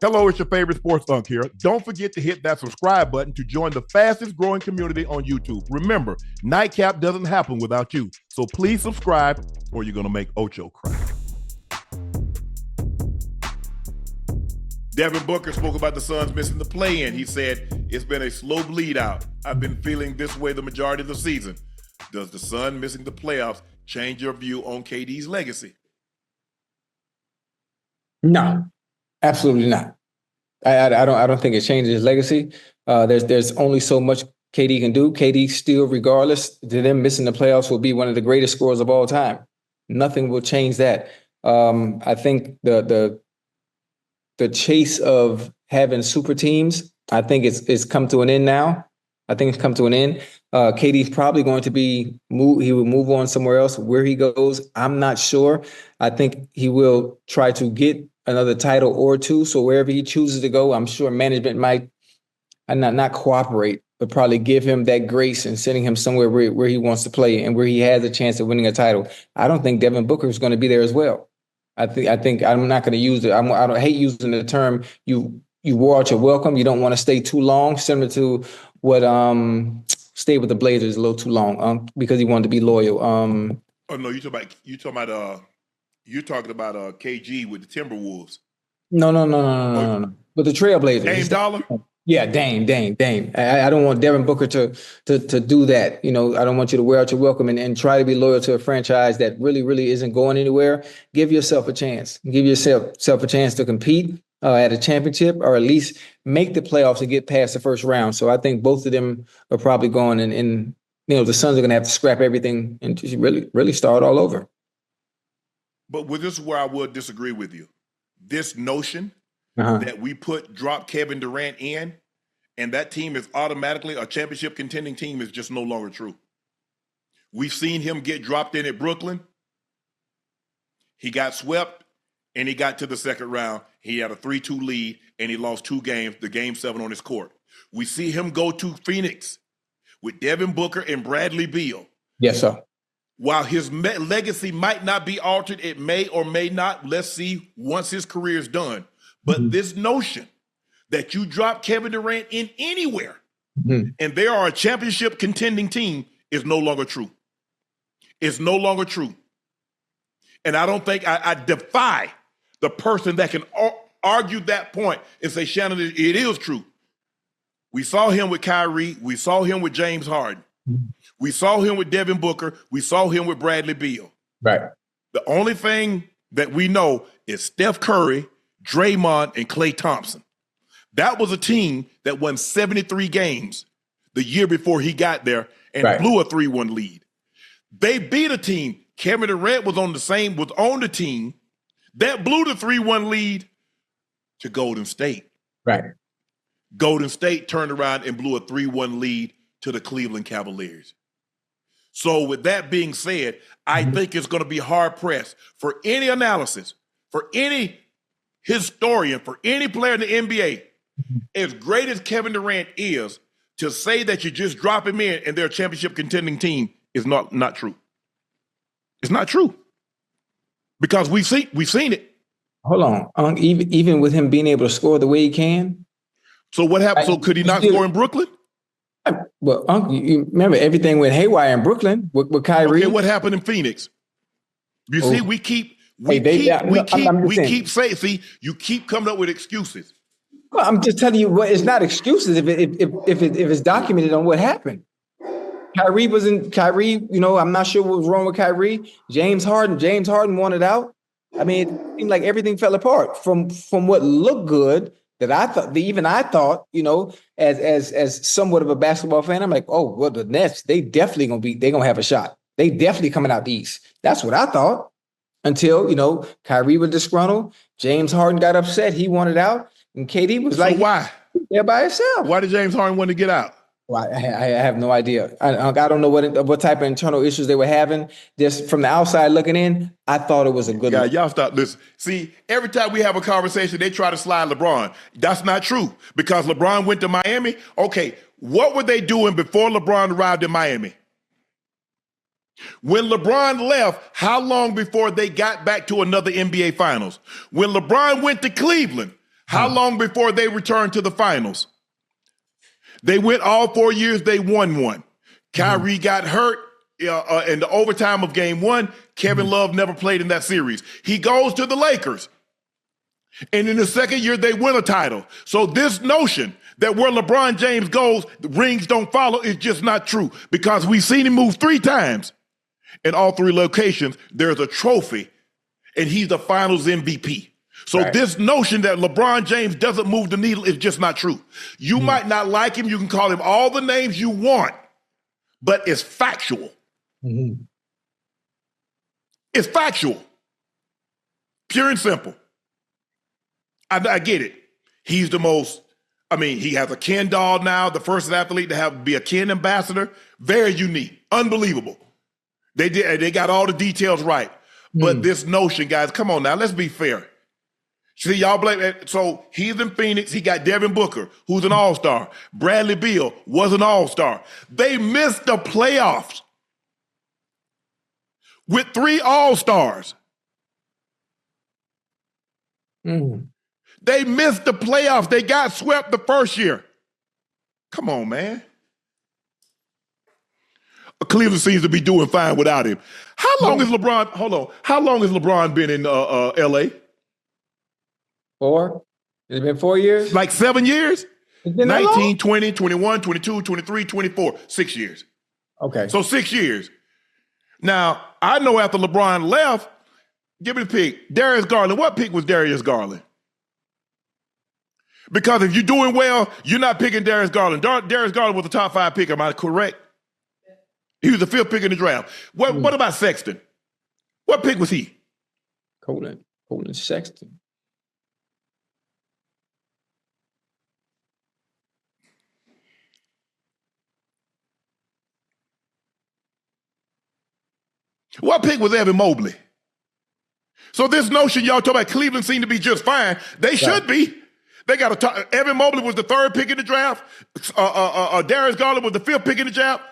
Hello, it's your favorite sports Unc here. Don't forget to hit that subscribe button to join the fastest growing community on YouTube. Remember, Nightcap doesn't happen without you. So please subscribe or you're going to make Ocho cry. Devin Booker spoke about the Suns missing the play-in. He said, it's been a slow bleed out. I've been feeling this way the majority of the season. Does the Sun missing the playoffs change your view on KD's legacy? No, absolutely not. I don't think it changes his legacy. There's only so much KD can do. KD still, regardless to them missing the playoffs, will be one of the greatest scorers of all time. Nothing will change that. I think the chase of having super teams, I think it's come to an end now. I think it's come to an end. KD's probably going to he will move on somewhere else. Where he goes, I'm not sure. I think he will try to get another title or two. So wherever he chooses to go, I'm sure management might not cooperate, but probably give him that grace and sending him somewhere where he wants to play and where he has a chance of winning a title. I don't think Devin Booker is going to be there as well. I think I'm not going to use it. I don't hate using the term you wore out your welcome. You don't want to stay too long, similar to what stayed with the Blazers a little too long because he wanted to be loyal. Oh no, you're talking about KG with the Timberwolves. No. But the Trailblazers. Dame Dollar? Yeah, Dame. I don't want Devin Booker to do that. You know, I don't want you to wear out your welcome and try to be loyal to a franchise that really isn't going anywhere. Give yourself a chance. Give yourself a chance to compete at a championship or at least make the playoffs and get past the first round. So I think both of them are probably going and the Suns are going to have to scrap everything and just really start all over. But this is where I would disagree with you. This notion that we drop Kevin Durant in and that team is automatically a championship contending team is just no longer true. We've seen him get dropped in at Brooklyn. He got swept and he got to the second round. He had a 3-2 lead and he lost 2 games, the game 7 on his court. We see him go to Phoenix with Devin Booker and Bradley Beal. Yes, sir. While his legacy might not be altered, it may or may not. Let's see once his career is done. But this notion that you drop Kevin Durant in anywhere and they are a championship contending team is no longer true. It's no longer true. And I don't think I defy the person that can argue that point and say, Shannon, it is true. We saw him with Kyrie. We saw him with James Harden. We saw him with Devin Booker. We saw him with Bradley Beal. Right. The only thing that we know is Steph Curry, Draymond, and Klay Thompson. That was a team that won 73 games the year before he got there and blew a 3-1 lead. They beat a team. Kevin Durant was on the team that blew the 3-1 lead to Golden State. Right. Golden State turned around and blew a 3-1 lead to the Cleveland Cavaliers. So with that being said, I think it's going to be hard pressed for any analysis, for any historian, for any player in the NBA, as great as Kevin Durant is, to say that you just drop him in and they're a championship contending team is not true. It's not true. Because we've seen it. Hold on. Even with him being able to score the way he can. So what happened? So could he not score in Brooklyn? Well, Unc, you remember everything went haywire in Brooklyn with Kyrie. Okay, what happened in Phoenix? You see, you keep coming up with excuses. Well, I'm just telling you it's not excuses if it's documented on what happened. Kyrie, I'm not sure what was wrong with Kyrie. James Harden wanted out. I mean, it seemed like everything fell apart from what looked good. That I thought, as somewhat of a basketball fan, I'm like, oh, well, the Nets, they're gonna have a shot. They definitely coming out the East. That's what I thought. Until, Kyrie was disgruntled, James Harden got upset, he wanted out, and KD was why? There by himself. Why did James Harden want to get out? Well, I have no idea. I don't know what type of internal issues they were having. Just from the outside looking in, I thought it was a good look. Y'all stop. Listen, see, every time we have a conversation, they try to slide LeBron. That's not true because LeBron went to Miami. Okay, what were they doing before LeBron arrived in Miami? When LeBron left, how long before they got back to another NBA Finals? When LeBron went to Cleveland, How long before they returned to the finals? They went all 4 years, they won one. Kyrie got hurt in the overtime of game one. Kevin Love never played in that series. He goes to the Lakers. And in the second year, they win a title. So this notion that where LeBron James goes, the rings don't follow is just not true, because we've seen him move 3 times. In all 3 locations, there's a trophy, and he's the finals MVP. So this notion that LeBron James doesn't move the needle is just not true. You might not like him. You can call him all the names you want, but it's factual. It's factual. Pure and simple. I get it. He's the most, he has a Ken doll now, the first athlete to be a Ken ambassador. Very unique. Unbelievable. They got all the details right. But this notion, guys, come on now, let's be fair. See, y'all blame it. So he's in Phoenix. He got Devin Booker, who's an all-star. Bradley Beal was an all-star. They missed the playoffs with 3 all-stars. They missed the playoffs. They got swept the first year. Come on, man. Cleveland seems to be doing fine without him. How long has LeBron, how long has LeBron been in L.A.? 4? It's been 4 years? Like 7 years? It's been 19, 20, 21, 22, 23, 24. 6 years. Okay. So 6 years. Now, I know after LeBron left, give me the pick. Darius Garland. What pick was Darius Garland? Because if you're doing well, you're not picking Darius Garland. Darius Garland was the top 5 pick. Am I correct? He was the 5th pick in the draft. What about Sexton? What pick was he? Colin Sexton. What pick was Evan Mobley? So this notion y'all talk about Cleveland seem to be just fine. They should be. They got Evan Mobley was the 3rd pick in the draft. Darius Garland was the 5th pick in the draft.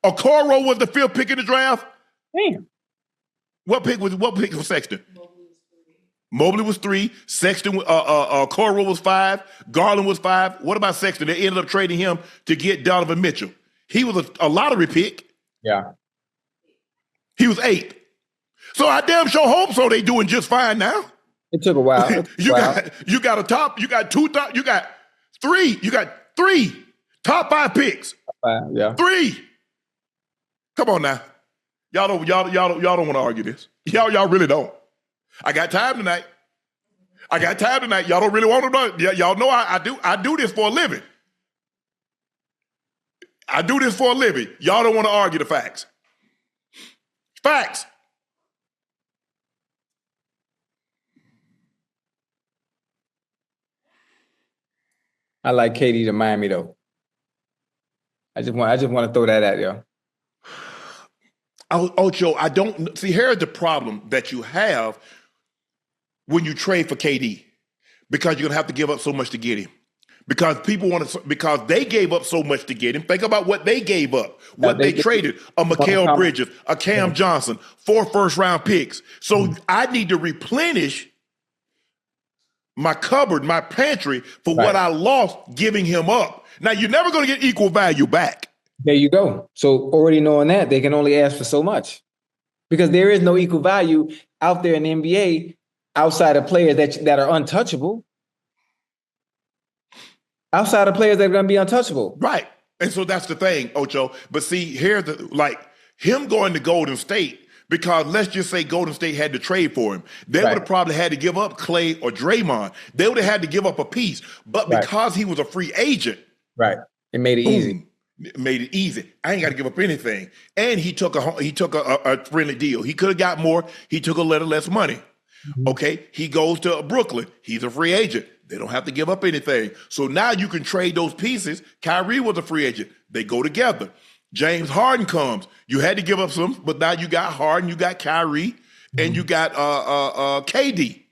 Okoro was the 5th pick in the draft. Damn. What pick was Sexton? Mobley was 3. Sexton, Okoro was 5. Garland was 5. What about Sexton? They ended up trading him to get Donovan Mitchell. He was a lottery pick. Yeah. He was 8th. So I damn sure hope so. They doing just fine now. It took a while. You got 3 top 5 picks. Yeah. 3. Come on now. Y'all don't want to argue this. Y'all really don't. I got time tonight. Y'all don't really want to know. Y'all know I do this for a living. Y'all don't want to argue the facts. Facts. I like KD to Miami though. I just want to throw that at you. Ocho, I don't see. Here's the problem that you have when you trade for KD, because you're gonna have to give up so much to get him. Because because they gave up so much to get him. Think about what they gave up, what they traded: a Mikal Bridges, a Cam Johnson, 4 first-round picks. So I need to replenish my cupboard, my pantry for what I lost giving him up. Now, you're never going to get equal value back. There you go. So already knowing that, they can only ask for so much, because there is no equal value out there in the NBA outside of players that are untouchable. Outside of players that are going to be untouchable. Right. And so that's the thing, Ocho. But see, here's him going to Golden State, because let's just say Golden State had to trade for him. They would have probably had to give up Clay or Draymond. They would have had to give up a piece. But because he was a free agent. Right. It made it easy. It made it easy. I ain't got to give up anything. And he took a friendly deal. He could have got more. He took a little less money. Mm-hmm. Okay. He goes to Brooklyn. He's a free agent. They don't have to give up anything. So now you can trade those pieces. Kyrie was a free agent. They go together. James Harden comes. You had to give up some, but now you got Harden, you got Kyrie, and you got KD.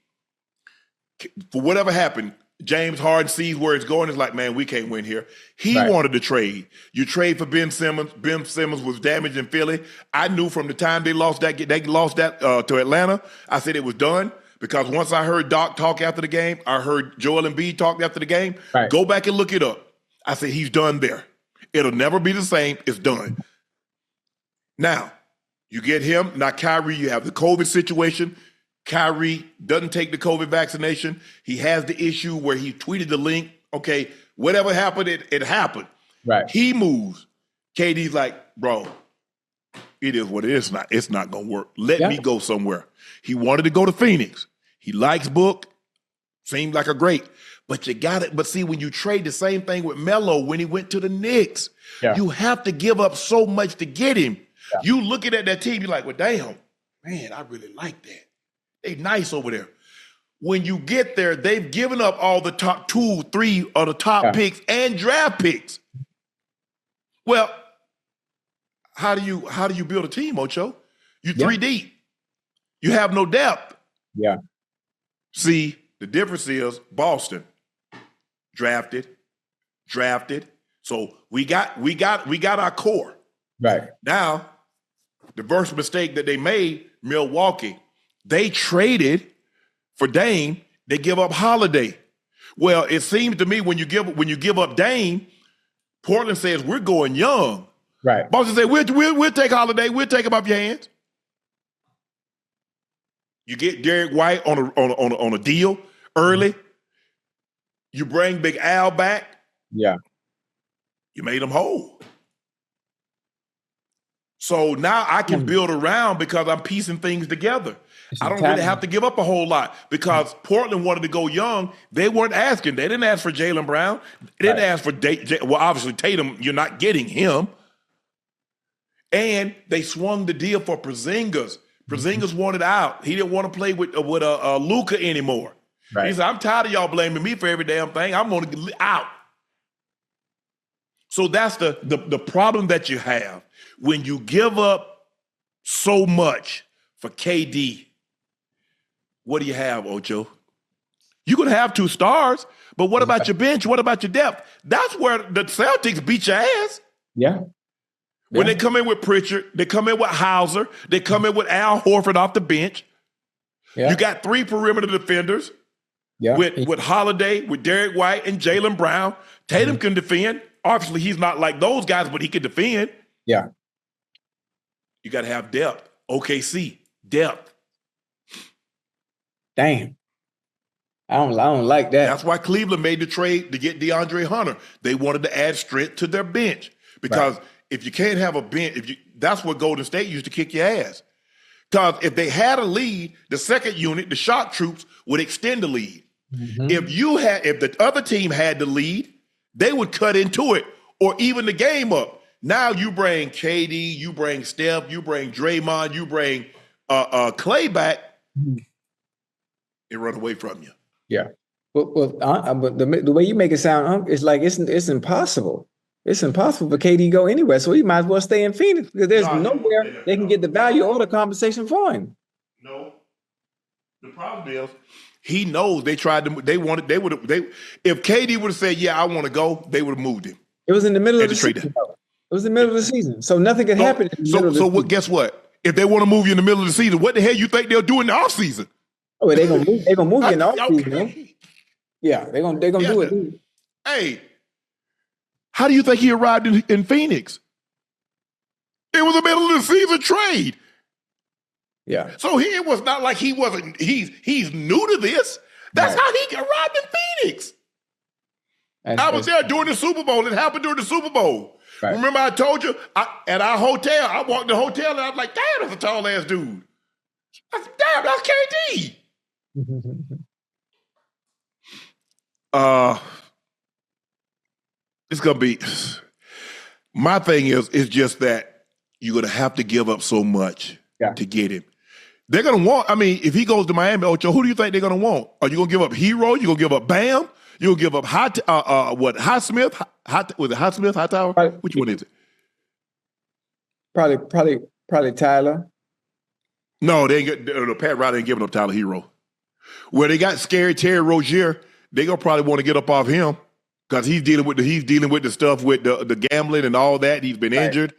For whatever happened, James Harden sees where it's going. It's like, man, we can't win here. He wanted to trade. You trade for Ben Simmons. Ben Simmons was damaged in Philly. I knew from the time they lost that to Atlanta, I said it was done. Because once I heard Doc talk after the game, I heard Joel Embiid talk after the game. Right. Go back and look it up. I said, he's done there. It'll never be the same. It's done. Now, you get him. Now, Kyrie, you have the COVID situation. Kyrie doesn't take the COVID vaccination. He has the issue where he tweeted the link. Okay, whatever happened, it happened. Right. He moves. KD's like, bro, it is what it is. It's not going to work. Let me go somewhere. He wanted to go to Phoenix. He likes Book. Seemed like a great. But you got it. But see, when you trade the same thing with Melo when he went to the Knicks, you have to give up so much to get him. Yeah. You looking at that team, you're like, well, damn, man, I really like that. They nice over there. When you get there, they've given up all the top 2, 3 of the top picks and draft picks. Well, how do you build a team, Ocho? You 3 deep. You have no depth. Yeah. See, the difference is Boston drafted. So we got our core. Right. Now, the first mistake that they made, Milwaukee, they traded for Dame. They give up Holiday. Well, it seems to me when you give up Dame, Portland says we're going young. Right. Boston said we'll take Holiday. We'll take him off your hands. You get Derek White on a deal early. You bring Big Al back. Yeah. You made him whole. So now I can build around because I'm piecing things together. I don't really have to give up a whole lot because Portland wanted to go young. They weren't asking. They didn't ask for Jaylen Brown. They didn't ask for well, obviously Tatum, you're not getting him. And they swung the deal for Porzingis. Porzingis wanted out. He didn't want to play with Luka anymore. Right. He said, I'm tired of y'all blaming me for every damn thing. I'm going to get out. So that's the problem that you have. When you give up so much for KD, what do you have, Ocho? You're going to have 2 stars, but what about your bench? What about your depth? That's where the Celtics beat your ass. Yeah. When they come in with Pritchard, they come in with Hauser, they come in with Al Horford off the bench. Yeah. You got 3 perimeter defenders with Holiday, with Derek White, and Jaylen Brown. Tatum can defend. Obviously, he's not like those guys, but he can defend. Yeah. You got to have depth. OKC, depth. Damn. I don't like that. That's why Cleveland made the trade to get DeAndre Hunter. They wanted to add strength to their bench because if you can't have a bench, that's what Golden State used to kick your ass. Because if they had a lead, the second unit, the shot troops, would extend the lead. Mm-hmm. If the other team had the lead, they would cut into it or even the game up. Now you bring KD, you bring Steph, you bring Draymond, you bring Clay back, it run away from you. Yeah. But the way you make it sound, it's like it's impossible. It's impossible for KD to go anywhere, so he might as well stay in Phoenix because there's nowhere they can get the value or the compensation for him. No. The problem is he knows if KD would have said, yeah, I want to go, they would have moved him. It was in the middle of the season. It was the middle of the season. So nothing could happen. Guess what? If they want to move you in the middle of the season, what the hell you think they'll do in the offseason? Oh, they're gonna move you in the offseason. Okay. Yeah, they're gonna do it. Hey, how do you think he arrived in Phoenix? It was the middle of the season trade. Yeah. So it was not like he's new to this. That's how he arrived in Phoenix. I was there during the Super Bowl. It happened during the Super Bowl. Right. Remember I told you, at our hotel, I walked in the hotel and I was like, damn, that's a tall-ass dude. I said, damn, that's KD. It's going to be, my thing is just that you're going to have to give up so much to get him. They're going to want, if he goes to Miami, Ocho, who do you think they're going to want? Are you going to give up Hero? You going to give up Bam? You'll give up Highsmith? Was it Highsmith, Hightower? Which one is it? Probably Tyler. No, Pat Riley ain't giving up Tyler Hero. Where they got scared Terry Rozier, they gonna probably want to get up off him because he's dealing with the stuff with the gambling and all that. He's been injured.